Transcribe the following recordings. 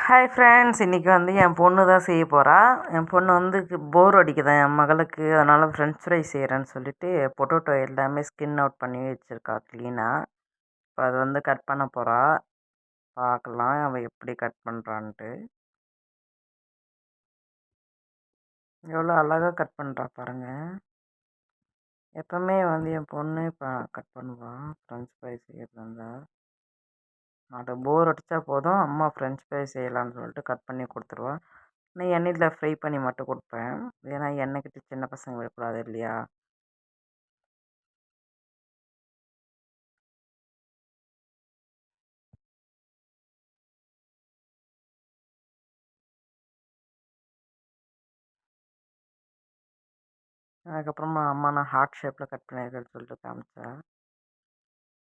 Hi friends, இன்றைக்கி வந்து என் பொண்ணு தான் செய்ய போகிறா. என் பொண்ணு வந்து போர் அடிக்குதான் என் மகளுக்கு. அதனால் ஃப்ரெஞ்ச் ஃப்ரை செய்கிறேன்னு சொல்லிட்டு பொட்டேட்டோ எல்லாமே ஸ்கின் அவுட் பண்ணி வச்சுருக்கா க்ளீனாக. இப்போ அது வந்து கட் பண்ண போகிறா. பார்க்கலாம் அவள் எப்படி கட் பண்ணுறான்ட்டு. எவ்வளோ அழகாக கட் பண்ணுறா பாருங்கள். எப்போவுமே வந்து என் பொண்ணு இப்போ கட் பண்ணுவாள் ஃப்ரெஞ்ச் ஃப்ரை செய்கிறது இருந்தால். அது போர் அடித்தா போதும், அம்மா ஃப்ரெஞ்ச் ஃப்ரை செய்யலான்னு சொல்லிட்டு கட் பண்ணி கொடுத்துருவா. நான் எண்ணெயில் ஃப்ரை பண்ணி மட்டும் கொடுப்பேன். ஏன்னா எண்ணெய்க்கிட்ட சின்ன பசங்க விடக்கூடாது இல்லையா. அதுக்கப்புறமா அம்மா நான் ஹார்ட் ஷேப்பில் கட் பண்ணியிருக்கேன்னு சொல்லிட்டு காமிச்சேன்.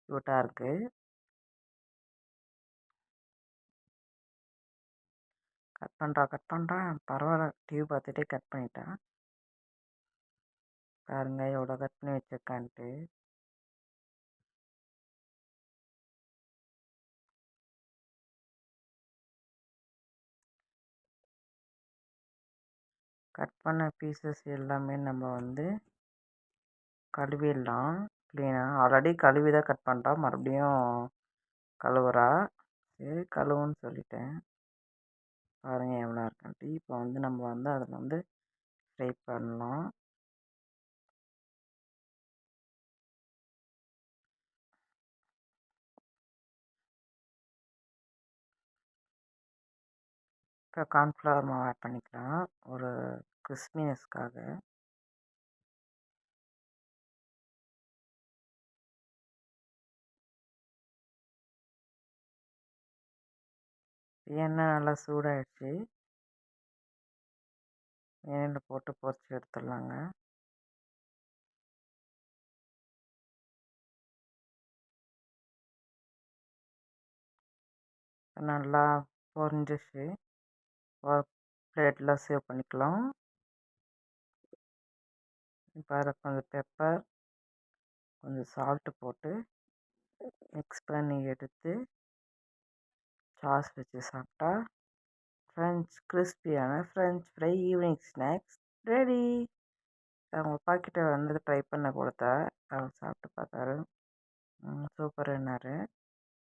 க்யூட்டாக இருக்குது. கட் பண்ணுறான் பரவாயில்ல, டிவி பார்த்துட்டே கட் பண்ணிட்டேன். பாருங்க எவ்வளோ கட் பண்ணி வச்சுருக்கான்ட்டு. கட் பண்ண பீசஸ் எல்லாமே நம்ம வந்து கழுவிடலாம் க்ளீனாக. ஆல்ரெடி கழுவி தான் கட் பண்ணுறா, மறுபடியும் கழுவுறா. சரி கழுவுன்னு சொல்லிட்டேன். பாருங்கள் எவ்வளோ இருக்குன்ட்டு. இப்போ வந்து நம்ம வந்து அதில் வந்து ஃப்ரை பண்ணலாம். இப்போ கார்ன்ஃப்ளவர் மாவு ஆட் பண்ணிக்கலாம் ஒரு கிறிஸ்பினஸ்க்காக. எண்ணெய் நல்லா சூடாகிடுச்சு. எண்ணெயில் போட்டு பொரிச்சு எடுத்துடலாங்க. நல்லா பொரிஞ்சிச்சு. ஒரு பிளேட்டில் சேவ் பண்ணிக்கலாம். இப்போ அதில் கொஞ்சம் பெப்பர், கொஞ்சம் சால்ட்டு போட்டு மிக்ஸ் பண்ணி எடுத்து சாஸ் வச்சு சாப்பிட்டா கிறிஸ்பியான French fry evening snacks ready. அவங்க பாக்கிட்ட வந்து ட்ரை பண்ண கொடுத்தா அவர் சாப்பிட்டு பார்த்தாரு. சூப்பர்னாரு.